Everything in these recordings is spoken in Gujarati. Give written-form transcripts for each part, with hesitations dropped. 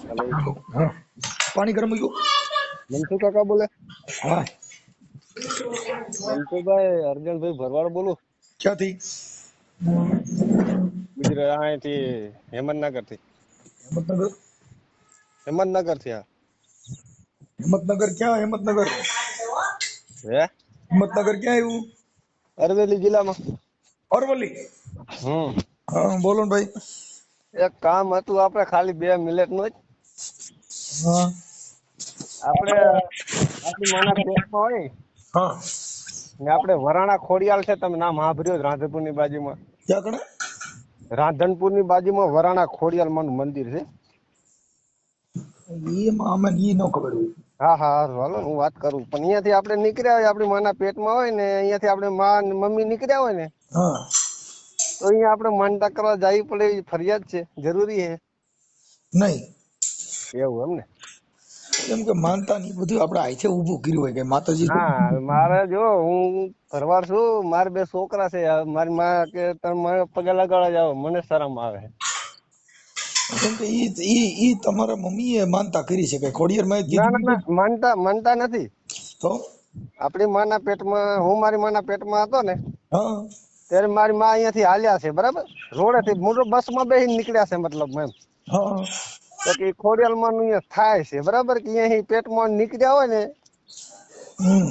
हेलो हाँ पानी गर्म हो गयो मनसुख काका बोले हाँ मनसुखભાઈ અર્જનભાઈ ભરવાડ બોલું क्या थी ગુજરાત અહીંથી હેમંતનગર થી हिम्मतनगर હેમંતનગર થી हिम्मतनगर क्या हिम्मतनगर હે हिम्मतनगर क्या है वो અરવેલી જિલ્લામાં અરવલ્લી હમ હા બોલો ને ભાઈ એક કામ હતું આપણે ખાલી 2 મિનિટ નું જ हाँ આપણે આપણી માના પેટમાં હોય हाँ ને આપણે વરાણા ખોડિયાલ છે તમે નામ સાંભળ્યું રાધનપુરની બાજુમાં क्या करना રાધનપુરની બાજુમાં વરાણા ખોડિયાલ માનું મંદિર છે ये हमें ये न खबर हुई હા હા હારું, હાલો હું વાત કરું પણ અહીંયાથી આપણે નીકળ્યા હોય આપણી માના પેટમાં હોય ને અહીંયાથી આપણે માં ને મમ્મી નીકળ્યા હોય ને हाँ તો અહીંયા આપણે માનતા કરવા જવી પડે એવી ફરિયાદ છે જરૂરી છે नहीं એવું એમ ને કેમ કે માનતા નહીં બધું આપણે આઈથે ઊભું કર્યું હોય કે માતાજી ના મારે જો હું ભરવાડ છું મારે 2 છોકરા છે મારી માં કે તમે મારે પગે લગાડવા જાવ મને શરમ આવે કેમ કે ઈ તમારા મમ્મીએ માનતા કરી છે કે ખોડિયાર માં ના કીધું ના ના માનતા નથી તો આપણી માના પેટમાં હું મારી માના પેટમાં હતો ને હા ત્યારે મારી માં અહીંયાથી હાલ્યા છે બરાબર રોડેથી મોટો બસમાં બેસીને નીકળ્યા છે મતલબ એમ હા તો કે ખોડિયાલમાં નું અહીંયા થાય છે બરાબર કે અહીંયા પેટમાં નીકળ્યા હોય ને હમ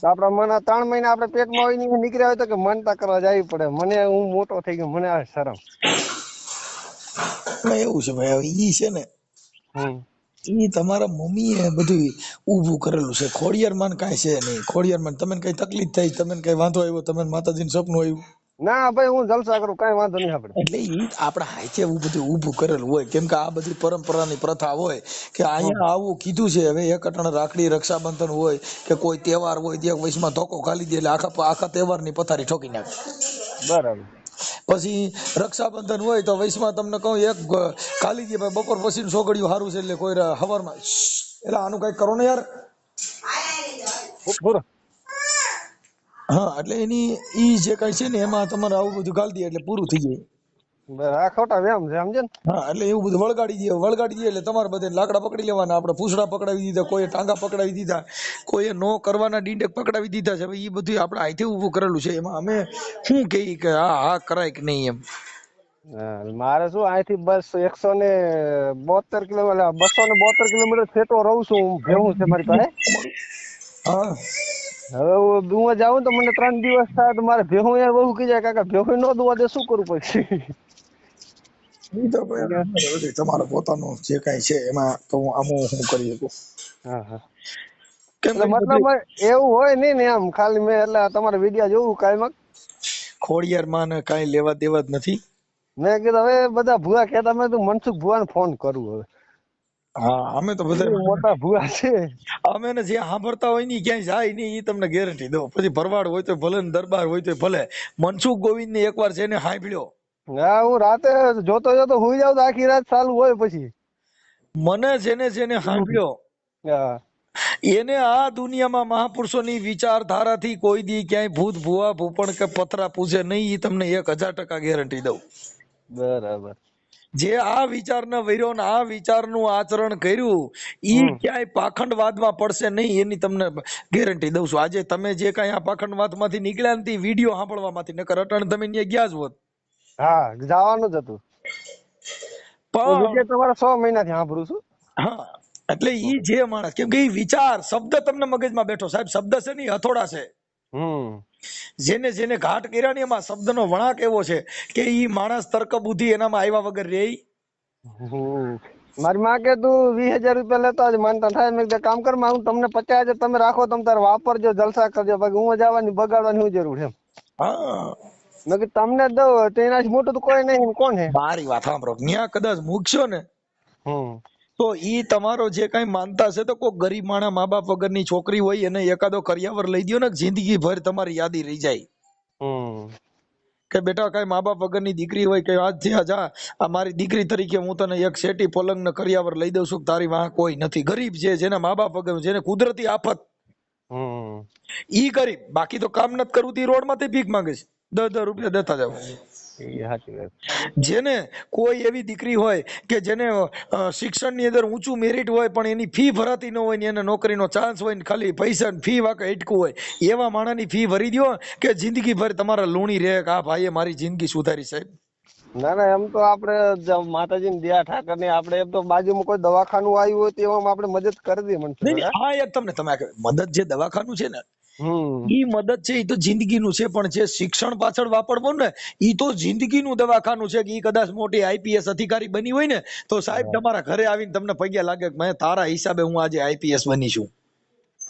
તો આપડા મને 3 મહિના આપણે પેટમાં હોય ને નીકળ્યા હોય તો કે માનતા કરવા જવી પડે મને હું મોટો થઈ ગયો મને આ શરમ એવું છે ભાઈ હવે ઈ છે ને હમ ઈ તમારા મમ્મીએ બધું ઊભું કરેલું છે ખોડિયાર માં કાંઈ છે નહીં ખોડિયાર માં તમને કઈ તકલીફ થઈ તમને કઈ વાંધો આવ્યો તમને માતાજીનું સપનું આવ્યું ના ભાઈ હું જલસા કરું કઈ વાંધો નહીં આપણે એટલે ઈ આપણા હાથે એવું બધું ઊભું કરેલું હોય કેમ કે આ બધી પરંપરાની પ્રથા હોય કે અહીંયા આવું કીધું છે હવે એક અટાણે રાખડી રક્ષાબંધન હોય કે કોઈ તહેવાર હોય ત્યાં વયસમાં ધોકો ખાલી દે એટલે આખા તહેવારની પથારી ઠોકી નાખે બરાબર પછી રક્ષાબંધન હોય તો વયસમાં તમને કહું એક ખાલી દે ભાઈ બપોર પછી છોકરીઓ સારું છે એટલે કોઈ હવારમાં એટલે આનું કઈ કરો ને યાર પૂરો હા એટલે એની ઈ જે કઈ છે ને એમાં તમારે આવું બધું ગાળી દે એટલે પૂરું થઈ જાય આ ખોટા વેમ છે સમજે ને હા એટલે એવું બધું વળગાડી દે એટલે તમારે બધે લાકડા પકડી લેવાના આપણે પૂછડા પકડાવી દીધા કોઈએ ટાંગા પકડાવી દીધા કોઈએ નો કરવાના ડીંડક પકડાવી દીધા છે એ બધું આપણે અહીંથી ઊભું કરેલું છે એમાં અમે શું કહીએ કે હા કરાય કે નહીં એમ મારે શું અહીંથી બસ 172 કિલોમીટર 272 કિલોમીટર છેટો રહું છું હું ભેહું છે મારી પાસે હા હવે હું જાઉં તો મને 3 દિવસ થાય તો મારે ભેહું યાર બહુ કી જાય કાકા ભેહું નો દુવા દે શું કરું પછી એ તો ભાઈ તમારો પોતાનું જે કઈ છે એમાં તો હું આમ હું કરી શકું હા હા કેમ એટલે કે મતલબ એવું હોય નહીં ને આમ ખાલી મેં એટલે તમારા વિડિયા જોવું કાંઈ ખોડિયાર માં ને કઈ લેવા દેવા જ નથી મેં કીધું હવે બધા ભૂવા કહેતા મેં તું મનસુખ ભૂવાને ફોન કરું હવે હા અમે તો એ બધા મોટા ભૂવા છે અમે ને જે સાંભળતા હોય ને ક્યાંય જાય નહીં એ તમને ગેરંટી દો પછી ભરવાડ હોય તો ભલે ને દરબાર હોય તો ભલે મનસુખ ગોવિંદ ને એકવાર છે ને સાંભળ્યો હા હું રાતે જોતો હુઈ જાવ તો આખી રાત ચાલુ હોય પછી મને જેને સાંભળ્યો હા એને આ દુનિયામાં મહાપુરુષોની વિચારધારાથી કોઈ દી ક્યાંય ભૂત ભુવા ભૂપણ કે પથરા પૂછે નહીં એ તમને 1000% ગેરંટી દઉં બરાબર જે આ વિચારના વૈરો ને આ વિચારનું આચરણ કર્યું ઈ ક્યાંય પાખંડવાદમાં પડશે નહીં એની તમને ગેરંટી દઉં છું આજે તમે જે કાંઈ આ પાખંડવાદમાંથી નીકળ્યા ને તે વિડીયો સાંભળવામાંથી નકર અટાણે તમે ત્યાં ગયા જ હોત હા જવાનું જ હતું પણ વિજય તમારા 6 મહિનાથી સાંભળું છું હા એટલે ઈ જે માણસ કેમ કે ઈ વિચાર શબ્દ તમને મગજમાં બેઠો સાહેબ શબ્દ છે ને હથોડા છે જેને ઘાટ કર્યા ને એમાં શબ્દનો વળાંક એવો છે કે ઈ માણસ તર્ક બુદ્ધિ એનામાં આવ્યા વગર રે મારી માં કે તું 20,000 રૂપિયા લેતો આજે માનતા થાય મેં કીધું કામ કર માં હું તમને 50,000 તમે રાખો તમે તારે વાપરજો જલસા કરજો બાકી હું જવાની બગાડવાની શું જરૂર છે હા મેં કીધું તમને દઉં તો એનાથી મોટું તો કોઈ નહીં કોણ છે મારી વાત સાંભળો ન્યા કદાચ મૂકશો ને તો ઈ તમારો જે કઈ માનતા છે તો કોઈ ગરીબ માણસ મા બાપ વગરની છોકરી હોય એને એકાદો કરિયાવર લઈ દો ને જિંદગી ભર તમારી યાદી રહી જાય કે બેટા કઈ મા બાપ વગરની દીકરી હોય કે આજથી આ મારી દીકરી તરીકે હું તને એક શેટી પલંગ ને કરિયાવર લઈ દઉં છું તારી વાહ કોઈ નથી ગરીબ છે જેના મા બાપ વગર જેને કુદરતી આફત ઈ ગરીબ બાકી તો કામ નથી કરવું તી રોડ માંથી ભીખ માંગે છે 10 રૂપિયા દેતા જાવ એ સાચી વાત. જેને કોઈ એવી દીકરી હોય કે જેને શિક્ષણની અંદર ઊંચું મેરિટ હોય પણ એની ફી ભરાતી ન હોય ને એને નોકરીનો ચાન્સ હોય ને ખાલી પૈસા ફી વાકે અટકું હોય, એવા માણસની ફી ભરી દો કે જિંદગી ભર તમારા લુણી રહે કે આ ભાઈએ મારી જિંદગી સુધારી. સાહેબ ના ના, એમ તો આપડે માતાજીની દયા ઠાકર ની આપડે એમ તો બાજુમાં કોઈ દવાખાનું આવ્યું હોય તો એમાં આપણે મદદ કરી દઈએ નહીં મનસુખ. નહીં, આ એક તમને તમે મદદ જે દવાખાનું છે ને હમ. ઈ મદદ છે, ઈ તો જિંદગીનું છે, પણ જે શિક્ષણ પાછળ વાપરવું ને ઈ તો જિંદગીનું દવાખાનું છે. કે ઈ કદાચ મોટી આઈપીએસ અધિકારી બની હોય ને તો સાહેબ તમારા ઘરે આવીને તમને પગે લાગે કે મેં તારા હિસાબે હું આજે આઈપીએસ બની છું.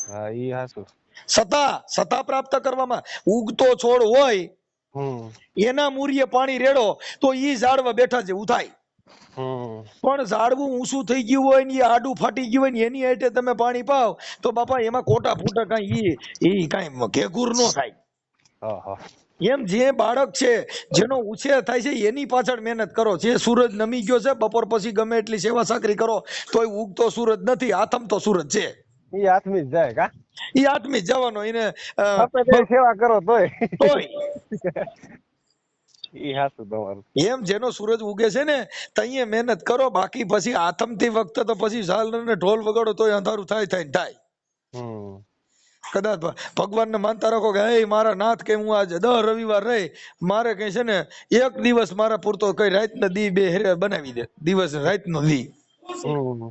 હા ઈ હાચું. સત્તા પ્રાપ્ત કરવામાં ઉગતો છોડ હોય એના મૂળિયે પાણી રેડો તો ઈ ઝાડવા બેઠા જેવું થાય. પણ ઝાડવું ઊંચું થઈ ગયું હોય ને આડું ફાટી ગયું હોય ને એની હાટે તમે પાણી પાવ તો બાપા એમાં કોટા ફૂટા કઈ ઈ કઈ ઘેઘુર નો થાય. એમ જે બાળક છે જેનો ઉછેર થાય છે એની પાછળ મહેનત કરો. જે સૂરજ નમી ગયો છે બપોર પછી ગમે એટલી સેવા સાકરી કરો તોય ઉગતો સૂરજ નથી, આથમતો સૂરજ છે. ઈ આથમી જ જાય કા, ઈ આથમી જવાનો એને સેવા કરો તોય. ઈ હાચું તમારું. એમ જેનો સૂરજ ઉગે છે ને તઈએ મહેનત કરો, બાકી પછી આથમતી વખતે તો પછી ઝાલ ને ઢોલ વગાડો તોય અંધારું થાય થાય. કદાચ ભગવાનને માનતા રાખો કે હે મારા નાથ કે હું આજે 10 રવિવાર રહી મારે કઈ છે ને એક દિવસ મારા પૂરતો કઈ રાત ને દી બે હેરે બનાવી દે, દિવસ રાત નો દી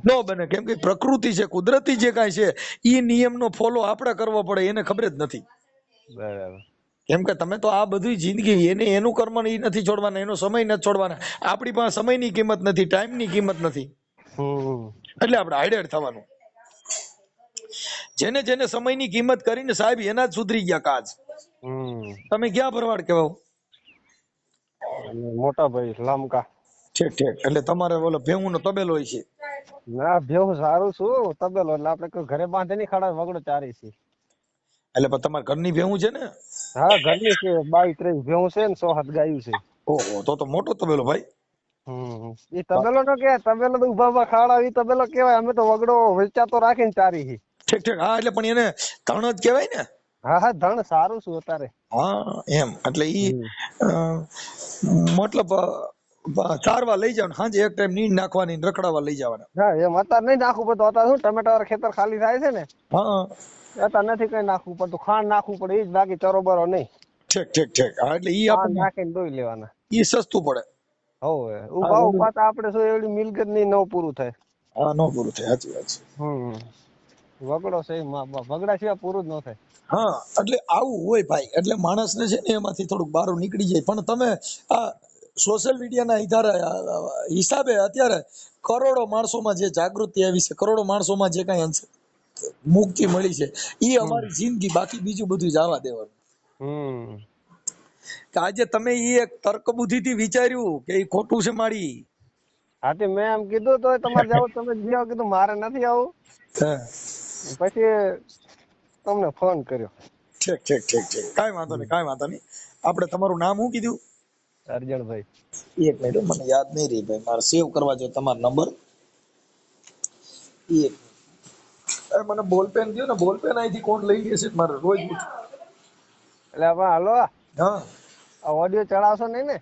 નો બને. કેમ કે પ્રકૃતિ છે, કુદરતી જે કાંઈ છે ઈ નિયમનો ફોલો આપણે કરવો પડે, એને ખબર જ નથી. બરાબર. કેમ કે તમે તો આ બધી જિંદગી એને એનું કર્મ ઈ નથી છોડવાના, એનો સમય નથી છોડવાના. આપણી પાસે સમયની કિંમત નથી, ટાઈમની કિંમત નથી, એટલે આપણે હાઈડેડ થવાનું. જેને જેને સમયની કિંમત કરીને સાહેબ એના જ સુધરી ગયા કાજ. તમે ક્યાં ભરવાડ કહેવાઓ? મોટા ભાઈ લામકા. ઠીક ઠીક, એટલે તમારે ઓલો ભેહું નો તબેલો હોય છે? ના ભેહું સારું છું, તબેલો એટલે આપણે ઘરે બાંધે નહીં, ખાડા વગડો ચારી છે. એટલે પણ તમારા ઘરની ભેહું છે ને? હા ઘરની છે, 22-23 ભેહું છે ને 100-7 ગાયું છે. ઓહો, તો મોટો તબેલો ભાઈ. એ તબેલો નો કે તબેલો તો ઉભા ખાડા ઈ તબેલો કેવાય. અમે તો વગડો વેચાતો રાખીને ચારી છે. ઠીક ઠીક, હા એટલે પણ એને ધણ જ કહેવાય ને? હા હા, ધણ સારું છું અત્યારે. હા એમ, એટલે ઈ મતલબ ચારવા લઈ જાવ, સાંજે એક ટાઈમ નીંદ નાખવાની, રખડાવા લઈ જવાના. હા એમ અત્યારે નહીં નાખવું પડતું. અત્યારે શું ટમેટા વાળા ખેતર ખાલી થાય છે ને, હા અત્યારે નથી કઈ નાખવું પડતું. ખાંડ નાખવું પડે એ જ, બાકી ચરોબરો નહીં. ઠીક ઠીક ઠીક, હા એટલે ઈ ખાંડ આપણને નાખીને દોઈ લેવાના. ઈ સસ્તું પડે. હવે ઉભા પાછા આપણે શું એવડી મિલકત નહીં, નવ પૂરું થાય. હા નો પૂરું થાય, સાચી વાત છે. વગડો છે વગડા સિવાય પૂરું જ ન થાય. હા એટલે આવું હોય ભાઈ, એટલે માણસને છે ને એમાંથી થોડુંક બહાર નીકળી જાય. પણ તમે આ સોશિયલ મીડિયાના હિસાબે અત્યારે કરોડો માણસોમાં જે જાગૃતિ આવી છે, કરોડો માણસોમાં જે કઈ મુક્તિ મળી છે, એ અમારી જિંદગી, બાકી બીજું બધું જવા દેવાનું. કે આજે તમે એક તર્ક બુદ્ધિ થી વિચાર્યું કે એ ખોટું છે મારી. હા મેં એમ કીધું તો તમારે જાવ, તમે જાવ, કીધું મારે નથી આવું. પછી તમને ફોન કર્યો. ઠીક ઠીક ઠીક ઠીક, કાંઈ વાંધો નહીં, કાંઈ વાંધો નહીં. આપણે તમારું નામ શું કીધું? અરજણભાઈ. એક મિનિટ, મને યાદ નહીં રહી ભાઈ, મારે સેવ કરવા જોઈએ તમારો નંબર. એક મને બોલપેન દો ને, બોલપેન અહીંથી કોણ લઈ જશે મારે રોજ. એટલે હાલો, હા ઓડિયો ચડાવશો નહીં ને?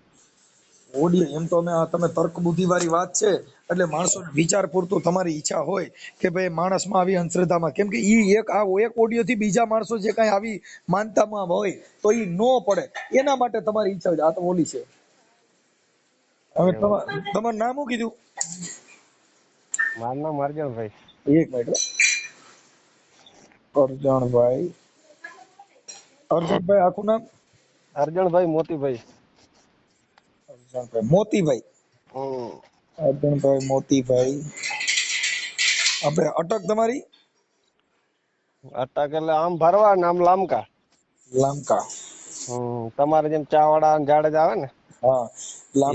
ઓડિયો એમ તો અમે તમે તર્ક બુદ્ધિ વાળી વાત છે એટલે માણસો વિચાર પૂરતું તમારી ઈચ્છા હોય કે ભાઈ માણસમાં આવી અંધશ્રદ્ધામાં, કેમ કે ઈ એક ઓડિયો થી બીજા માણસો જે કઈ આવી માનતામાં હોય તો ઈ નો પડે, એના માટે તમારી ઈચ્છા હોય. આ તો ઓલી છે. હવે તમારું નામ શું કીધું? મારું નામ અરજણભાઈ. એક મિનિટ, અરજણભાઈ. અરજણભાઈ આખું નામ? અરજણભાઈ મોતીભાઈ. અરજણભાઈ મોતીભાઈ. અરજણભાઈ મોતીભાઈ. આપણે અટક તમારી? અટક એટલે આમ ભરવા, નામ લામકા. લામકા. તમારે જેમ ચાવડા અને જાડેજા આવે ને, હા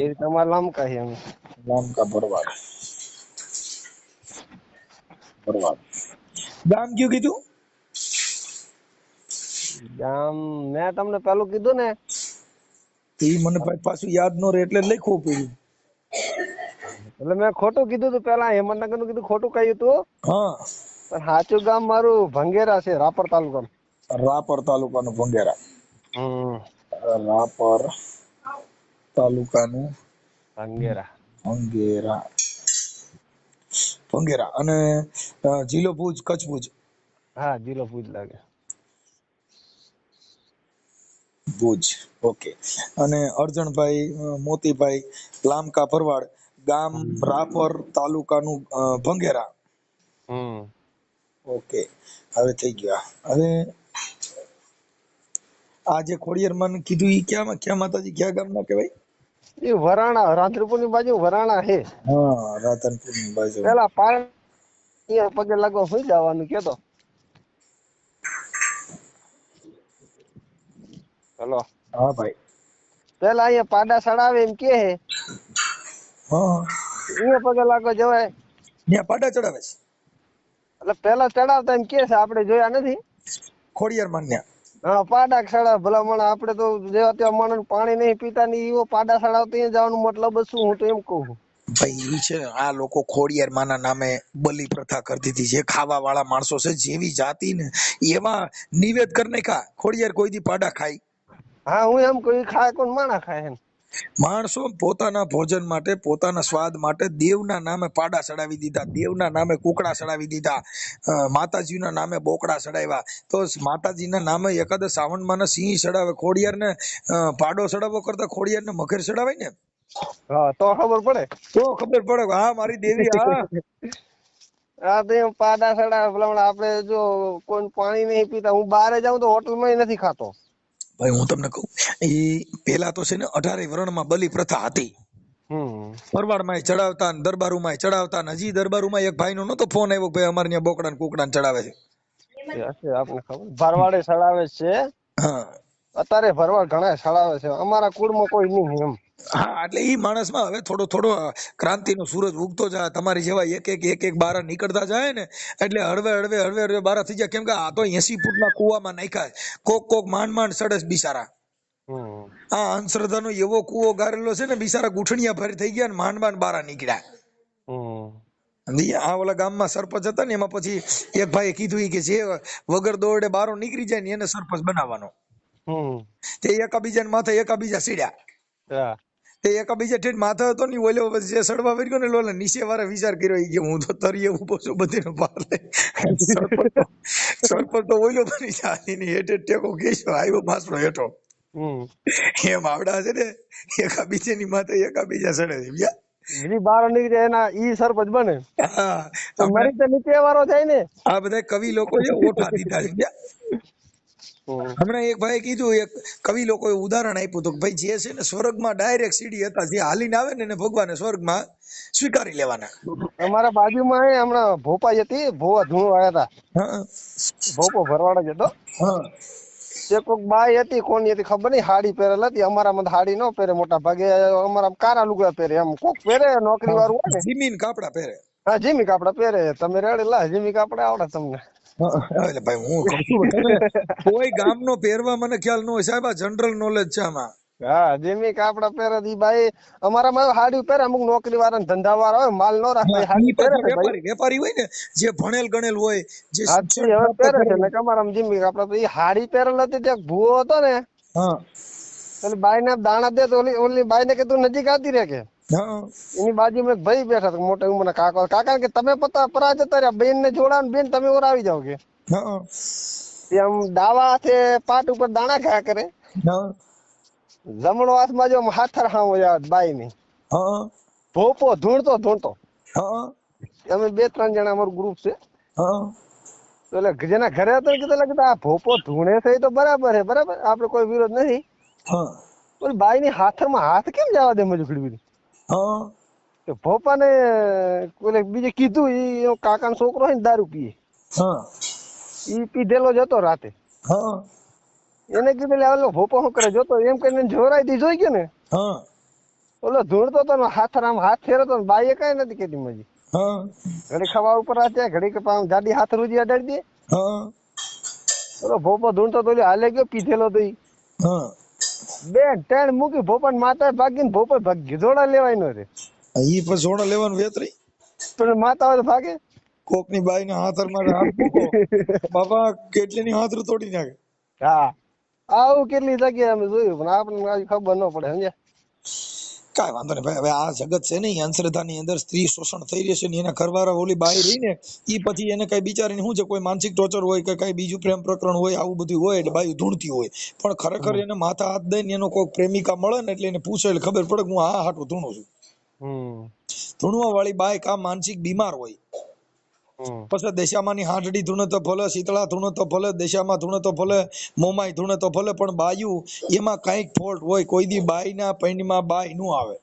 એ તમારે લામકા છે. અમે લામકા ભરવાડ. ભરવાડ. ગામ કયું કીધું? ગામ મેં તમને પેલું કીધું ને, એ મને પાછું યાદ નો રહે એટલે લખવું પડ્યું. એટલે મેં ખોટું કીધું તું પેલા, હેમંતનગર નું કીધું, ખોટું કહ્યું તું. હા પણ સાચું ગામ મારું ભંગેરા છે, રાપર તાલુકા. રાપર તાલુકાનું ભંગેરા. રાપર તાલુકાનું ભંગેરા. ભંગેરા. ભંગેરા અને જિલ્લો ભુજ, કચ્છ ભુજ. હા, જિલ્લો ભુજ લાગે. ભુજ. ઓકે. અને અરજણભાઈ મોતીભાઈ લામકા ભરવાડ, ગામ રાપર, તાલુકાનું ભંગેરા. ઓકે, હવે થઈ ગયા. હવે આ જે ખોડિયારમાં કીધું ઈ ક્યાં માતાજી, ક્યાં ગામના કહેવાય? એ વરાણા, રાધનપુર ની બાજુ વરાણા હે. હા, રાધનપુર ની બાજુ. પેલા પાણી પગે લાગવા સુઈ જવાનું કેતો. હલો. હા ભાઈ. પેલા અહીંયા પાડા સડાવે એમ કે હે. હા, અહીંયા પગે લાગવા જવાય. ત્યાં પાડા ચડાવે છે. એટલે પેલા ચડાવતા એમ કે છે, આપણે જોયા નથી. ખોડિયારમાં ત્યાં. હા, પાડા સડાવ ભલામણ. આપડે તો જેવા તેવા માણસ પાણી નહીં પીતા ની એવો પાડા સડાવતા ત્યાં જવાનું મતલબ શું? હું તો એમ કહું. ભાઈ ઈ છે આ લોકો ખોડિયાર ના નામે બલિ પ્રથા કરતી હતી. જે ખાવા વાળા માણસો છે, જેવી જાતિ ને એમાં નિવેદ કરી નાખ્યા. ખોડિયાર કોઈ દી પાડા ખાય? હા, હું એમ કહું, ખાય કોણ? માણા ખાય એમ. માણસો પોતાના ભોજન માટે, પોતાના સ્વાદ માટે દેવના નામે પાડા ચડાવી દીધા, દેવના નામે કુકડા ચડાવી દીધા, માતાજીના નામે બોકડા ચડાવ્યા. તો માતાજીના નામે એકાદ શ્રાવણમાં સિંહ ચડાવે. ખોડિયારને પાડો ચડાવવો કરતા ખોડિયારને મગર ચડાવે ને. હા, તો ખબર પડે. તો ખબર પડે. હા, મારી દેવી. હા, હા, તો એમ પાડા સડાવે ભલામણ. આપડે જો કોઈ પાણી નહીં પીતા, હું બહાર જાઉં તો હોટલમાં નથી ખાતો. ભાઈ હું તમને કહું, એ પેલા તો છે ને 18 વર્ણમાં બલિ પ્રથા હતી. પરવાડમાં ચડાવતા, દરબારોમાં ચડાવતા. હજી દરબારોમાં એક ભાઈ નો નતો ફોન આવ્યો, ભાઈ અમારે ત્યાં બોકડા ને કુકડા ચડાવે છે. આપણે ખબર, ભરવાડે ચડાવે છે. હા, અત્યારે ભરવાડ ઘણા ચડાવે છે. અમારા કુળમાં કોઈ નહીં એમ. હા, એટલે ઈ માણસમાં હવે થોડો થોડો ક્રાંતિનો સૂરજ ઉગતો જાય. તમારી જેવા એક બારા નીકળતા જાય ને, એટલે હળવે બારા થઈ જાય. કેમ કે આ તો 80 ફૂટના કુવામાં નાખ્યા. કોક માંડ સડસ બિચારા. આ અંધશ્રદ્ધાનો એવો કૂવો ગારેલો છે ને, બિચારા ગુઠણિયા ભરી થઈ ગયા ને માંડ બારા નીકળ્યા. આ ઓલા ગામમાં સરપંચ હતા ને, એમાં પછી એક ભાઈએ કીધું કે જે વગર દોરડે બારો નીકળી જાય ને એને સરપંચ બનાવવાનો. તે એકાબીજાને માથે એકાબીજા સીડ્યા. તે એકાબીજા ઠેઠ માથા હતો ને, ઓલો જે સડવા વર્ગ્યો ને, ઓલા નીચે વાળા વિચાર કર્યો કે હું તો તરીએ ઉભો છું, બધીનો પાર લે. સરપંચ તો ઓલો બની જાય હેઠે ટેકો કેસો આવ્યો માસનો હેઠો. એમ આવડા છે ને, એકાબીજાની માથે એકાબીજા સડે છે. બારો નીકળે એના ઈ સરપંચ બને. નીચે વાળો થાય ને. આ બધા કવિ લોકો ઓઠા દીધા છે. હમણાં એક ભાઈ કીધું, એક કવિ લોકોએ ઉદાહરણ આપ્યું હતું કે ભાઈ જે છે ને સ્વર્ગમાં ડાયરેક્ટ સીડી હતા, જે હાલીને આવે ને એને ભગવાને સ્વર્ગમાં સ્વીકારી લેવાના. અમારા બાજુમાં હમણાં ભોપાઈ હતી, ભોવા ધૂણો આવ્યા હતા. ભોપો ભરવાડ જ હતો. તે કોક બાઈ હતી, કોની હતી ખબર નહીં, હાડી પહેરેલ હતી. અમારામાં હાડી ન પહેરે, મોટા ભાગે અમારા કારા લુગડા પહેરે. એમ કોક પહેરે નોકરી વાળું હોય ને, જીમીન કાપડા પહેરે. હા, જીમી કાપડા પહેરે. તમે રેડી લા, જીમી કાપડા આવડે તમને? એટલે ભાઈ હું કહું છું, કોઈ ગામનો પહેરવા મને ખ્યાલ ન હોય સાહેબ, આ જનરલ નોલેજ છે આમાં. હા, જીમી કાપડા પહેરે દી બાઈ. અમારામાં હાડી પહેરે. અમુક નોકરી વાળા ધંધા વાળા હોય, માલ નો રાખે હાડી પહેરે. વેપારી હોય ને, જે ભણેલ ગણેલ હોય, જે પહેરે છે ને. અમારામાં જીમી કાપડા. તો એ હાડી પહેરેલ હતી, ત્યાં ભૂવો હતો ને, પેલી બાઈ ને દાણા દે તો ઓલી બાઈ ને કે તું નજીક આવતી રે કે. એની બાજુમાં એક ભાઈ બેઠા હતા, મોટા ઉંમરના કાકા કે તમે પરા જતા રહ્યા, બેન ને જોડાવ, બેન તમે ઓર આવી જાવ કે. આમ ડાવા હાથે પાટ ઉપર દાણા ખાયા કરે. જમણો હાથમાં જો હાથર હામો બાઈ ની. ભોપો ધૂણતો. અમે 2-3 જણા અમારું ગ્રુપ છે. એટલે જેના ઘરે હતો કીધું આ ભોપો ધૂણે છે તો બરાબર છે, બરાબર, આપડે કોઈ વિરોધ નથી. ઓલી બાઈ ની હાથરમાં હાથ કેમ જવા દે મજૂરી? ભોપા ને બીજે કીધું, ઈ કાકા નો છોકરો હોય ને દારૂ પીએ. ઈ પીધેલો જ હતો રાતે. એને કીધું ઓલો ભોપો શું કરે જોતો, એમ કરીને જોરાઈ દી જોઈ ગયો ને. ઓલો ધૂણતો હતો ને, હાથ ફેરતો, બાઈએ કઈ નથી કેતી મજી. ઘડી ખવા ઉપર આ ઘડી ગાડી હાથ રૂજી અડાડી દે. ઓલો ભોપો ધૂણતો તો હાલે ગયો, પીધેલો તો. 2-3 મૂકી ભોપા માતા ભાગીને ભોપા ભાગી જોડા લેવાય નો રે. ઈ પછી જોડા લેવાનું વેતરી પણ માતા હોય તો ભાગે. કોક ની બાઈ ના હાથર માં હાથ મૂકો, બાબા કેટલી ની હાથ તોડી નાખે. હા, આવું કેટલી જગ્યાએ અમે જોયું, પણ આપણને ખબર ન પડે. સમજ્યા? કાંઈ વાંધો નહીં ભાઈ. હવે આ જગત છે ને, અંધશ્રદ્ધાની અંદર સ્ત્રી શોષણ થઈ રહેશે ને એના ઘરવાળા ઓલી બાઈ રહીને એ પછી એને કઈ બિચારીને શું છે, કોઈ માનસિક ટોર્ચર હોય કે કઈ બીજું પ્રેમ પ્રકરણ હોય, આવું બધું હોય એટલે બાઈ ધૂણતી હોય. પણ ખરેખર એને માથા હાથ દઈને એનો કોઈ પ્રેમિકા મળે ને એટલે એને પૂછે એટલે ખબર પડે કે હું આ હાટું ધૂણું છું. ધૂણવા વાળી બાઈ કા માનસિક બીમાર હોય. પછી દેશામાંની હાંડડી ધૂણે તો ભલે, શીતળા ધૂણે તો ભલે, દેશામાં ધૂણે તો ભલે, મોમાઈ ધૂણે તો ભલે, પણ બાયું એમાં કઈક ફોલ્ટ હોય. કોઈ દી બાઈના પૈણમાં બાઈ નું આવે.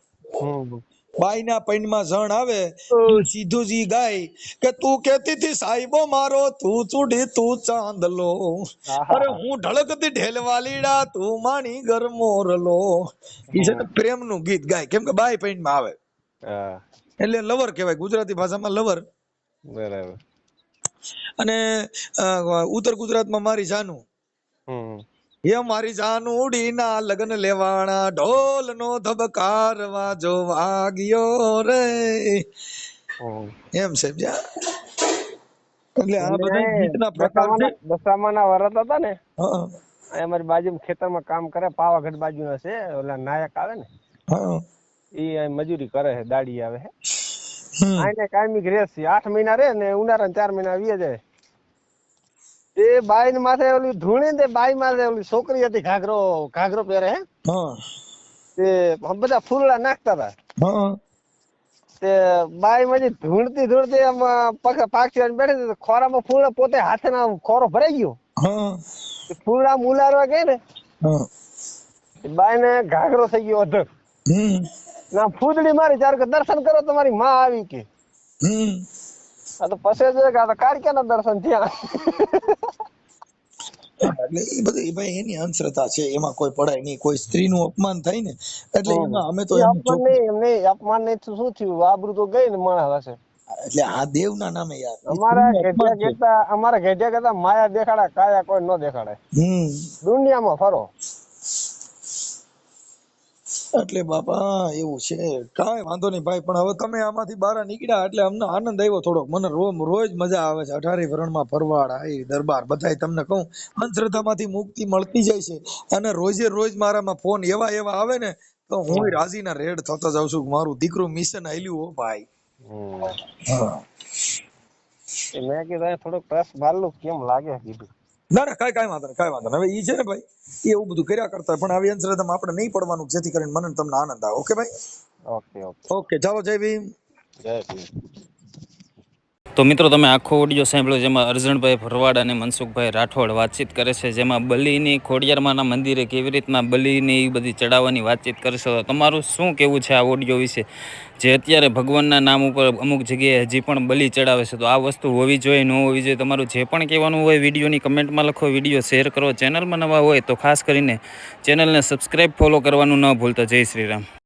બાઈના પૈણમાં જણ આવે સીધું જી ગાય કે તું કેતી હતી સાહેબો મારો તું ચૂડી તું ચાંદલો, અરે હું ઢળકતી ઢેલવાલીડા તું માણી ગરમોરલો. ઈ છે ને પ્રેમ નું ગીત ગાય, કેમ કે બાઈ પૈણમાં આવે એટલે લવર કહેવાય ગુજરાતી ભાષામાં, લવર. બરાબર. અને ઉત્તર ગુજરાતમાં મારી જાનું, હે મારી જાનું ઉડીના લગ્ન લેવાણા, ઢોલ નો ધબકાર વાજો વાગ્યો રે, એમ છે. એટલે આ બધા ગીતના પ્રકાર છે. દશામાના વરત હતા ને, અમારી બાજુમાં ખેતરમાં કામ કરે, પાવાગઢ બાજુના છે, ઓલા નાયક આવે ને ઈ મજૂરી કરે છે, દાડી આવે છે. આને કાયમી રેસ છે, 8 મહિના રે ને ઉનાળા 4 મહિના વીએ જાય. એ બાઈ માથે ઓલી ધૂણી ને બાઈ માથે ઓલી છોકરી હતી, ઘાઘરો પહેરે હે, તે બધા ફૂલડા નાખતા હતા. તે બાઈ માં ધૂણતી આમ પાક્ષી બેઠી, ખોરામાં ફૂલડા પોતે હાથે ના ખોરો ભરાઈ ગયો, ફૂલડા ઉલારવા ગઈ ને બાઈ ને ઘાઘરો થઈ ગયો અધર ના, ફૂદડી મારી ત્યારે કે દર્શન કરો તમારી માં આવી કે. આ તો પછી જો કે આ તો કાળિયાના દર્શન થયા. એટલે એ બધી ભાઈ એની અંધશ્રદ્ધા છે, એમાં કોઈ પડાય નહીં. કોઈ સ્ત્રીનું અપમાન થાય ને એટલે એમાં અમે તો અપમાન નહીં શું થયું, આબરૂ તો ગઈ ને માણસ હશે. એટલે આ દેવના નામે યાર, અમારા ઘેડિયા કહેતા માયા દેખાડે, કાયા કોઈ ન દેખાડે. દુનિયામાં ફરો એટલે બાપા એવું છે. કાંઈ વાંધો નહીં ભાઈ, પણ હવે તમે આમાંથી બહાર નીકળ્યા એટલે અમને આનંદ આવ્યો થોડોક. મને રોજ મજા આવે છે. 18 વરણમાં ફરવાડ, આઈ દરબાર, બધાય તમને કહું અંધશ્રદ્ધામાંથી મુક્તિ મળતી જાય છે. અને રોજે રોજ મારામાં ફોન એવા આવે ને તો હું રાજીના રેડ થતો જાઉં છું, મારું દીકરું મિશન આલ્યું હો ભાઈ. મેં કીધું થોડોક પ્રસ મારલું કેમ લાગે કીધું. ના કાંઈ વાંધો નહીં. હવે ઈ છે ને ભાઈ, એવું બધું કર્યા કરતા, પણ આવી અંધશ્રદ્ધામાં આપણે નહીં પડવાનું, જેથી કરીને મને તમને આનંદ આવે. ઓકે ભાઈ, ઓકે ચાલો, જય ભીમ. જય ભીમ. તો મિત્રો, તમે આખો ઓડિયો સાંભળ્યો, જેમાં અરજણભાઈ ભરવાડ અને મનસુખભાઈ રાઠોડ વાતચીત કરે છે, જેમાં બલીની ખોડિયારમાંના મંદિરે કેવી રીતના બલીની એ બધી ચડાવવાની વાતચીત કરશો. તમારું શું કહેવું છે આ ઓડિયો વિશે? જે અત્યારે ભગવાનના નામ ઉપર અમુક જગ્યાએ હજી પણ બલી ચડાવે છે, તો આ વસ્તુ હોવી જોઈએ, ન હોવી જોઈએ? તમારું જે પણ કહેવાનું હોય વિડીયોની કમેન્ટમાં લખો, વિડીયો શેર કરો. ચેનલમાં નવા હોય તો ખાસ કરીને ચેનલને સબસ્ક્રાઈબ, ફોલો કરવાનું ન ભૂલતા. જય શ્રી રામ.